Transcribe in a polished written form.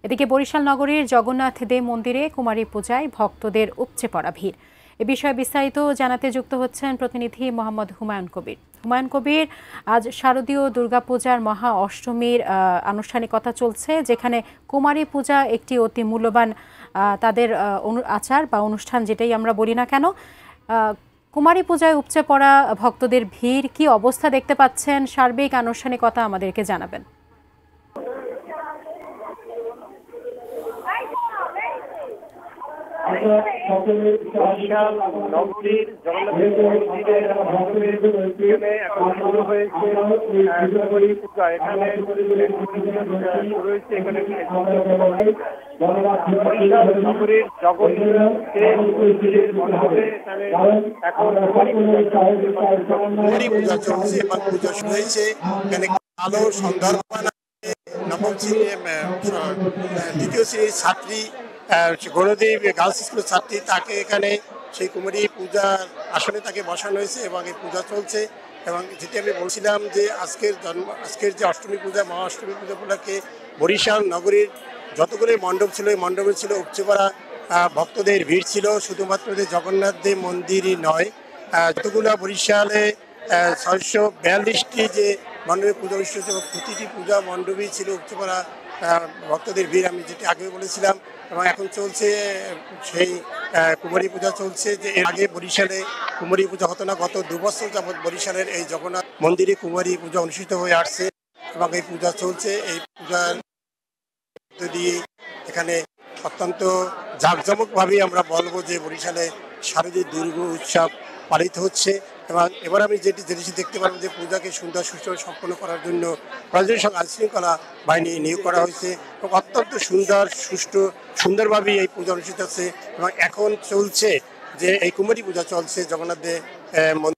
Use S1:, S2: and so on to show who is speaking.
S1: এদিকে বরিশাল নগরীর জগন্নাথ দেব মন্দিরে কুমারী পূজায় ভক্তদের উপচে পড়া ভিড়। এ বিষয়ে বিস্তারিত জানাতে যুক্ত হচ্ছেন প্রতিনিধি মোহাম্মদ হুমায়ুন কবির। হুমায়ুন কবির, আজ শারদীয় দুর্গাপূজার মহা অষ্টমীর আনুষ্ঠানিকতা চলছে, যেখানে কুমারী পূজা একটি অতি মূল্যবান তাদের আচার বা অনুষ্ঠান, যেটাই আমরা বলি না কেন। কুমারী পূজায় উপচে পড়া ভক্তদের ভিড়, কি অবস্থা দেখতে পাচ্ছেন, সার্বিক আনুষ্ঠানিকতা আমাদেরকে জানাবেন।
S2: বরিশাল নগরীর জগন্নাথ মন্দিরে এখন শুরু হয়েছে কুমারী পূজা। এখানে রয়েছে বরিশাল নগরীর জগন্নাথ মন্দিরের মণ্ডপে এখন
S3: কুমারী পূজা চলছে এবং পূজা শুরু হয়েছে। এখানে আলো সন্ধ্যার নবম শ্রেণীর দ্বিতীয় শ্রেণীর ছাত্রী গণদেব গার্লস স্কুলের ছাত্রী, তাকে এখানে সেই কুমারী পূজার আসনে তাকে বসানো হয়েছে এবং এই পূজা চলছে। এবং যেটি আমি বলছিলাম যে আজকের যে অষ্টমী পূজা, মহা অষ্টমী পূজা উপলক্ষে বরিশাল নগরীর যতগুলো মণ্ডপ ছিল, এই মণ্ডপে ছিল উপচে পড়া ভক্তদের ভিড় ছিল। শুধুমাত্র যে জগন্নাথ দেব মন্দিরই নয়, যতগুলো বরিশালে 642টি যে মণ্ডপে পূজা অনুষ্ঠিত হয়েছে, প্রতিটি পূজা মণ্ডপেই ছিল উপচে পড়া ভক্তদের ভিড়। আমি যেটি আগে বলেছিলাম, এবং এখন চলছে সেই কুমারী পূজা চলছে। যে এর আগে বরিশালে কুমারী পূজা হতো না। গত 2 বছর যাবৎ বরিশালের এই জগন্নাথ মন্দিরে কুমারী পূজা অনুষ্ঠিত হয়ে আসছে এবং এই পূজা চলছে। এই পূজার মধ্য দিয়ে এখানে অত্যন্ত জাঁকজমকভাবেই আমরা বলবো যে বরিশালে শারদীয় দুর্গা উৎসব পালিত হচ্ছে। এবং এবার আমি যেটি জিনিস দেখতে পারবো যে পূজাকে সুন্দর সুষ্ঠু সম্পন্ন করার জন্য প্রয়োজনীয় সঙ্গে আইনশৃঙ্খলা বাহিনী নিয়োগ করা হয়েছে এবং অত্যন্ত সুন্দরভাবেই এই পূজা অনুষ্ঠিত হচ্ছে। এবং এখন চলছে যে এই কুমারী পূজা চলছে জগন্নাথ দেব মন্দির।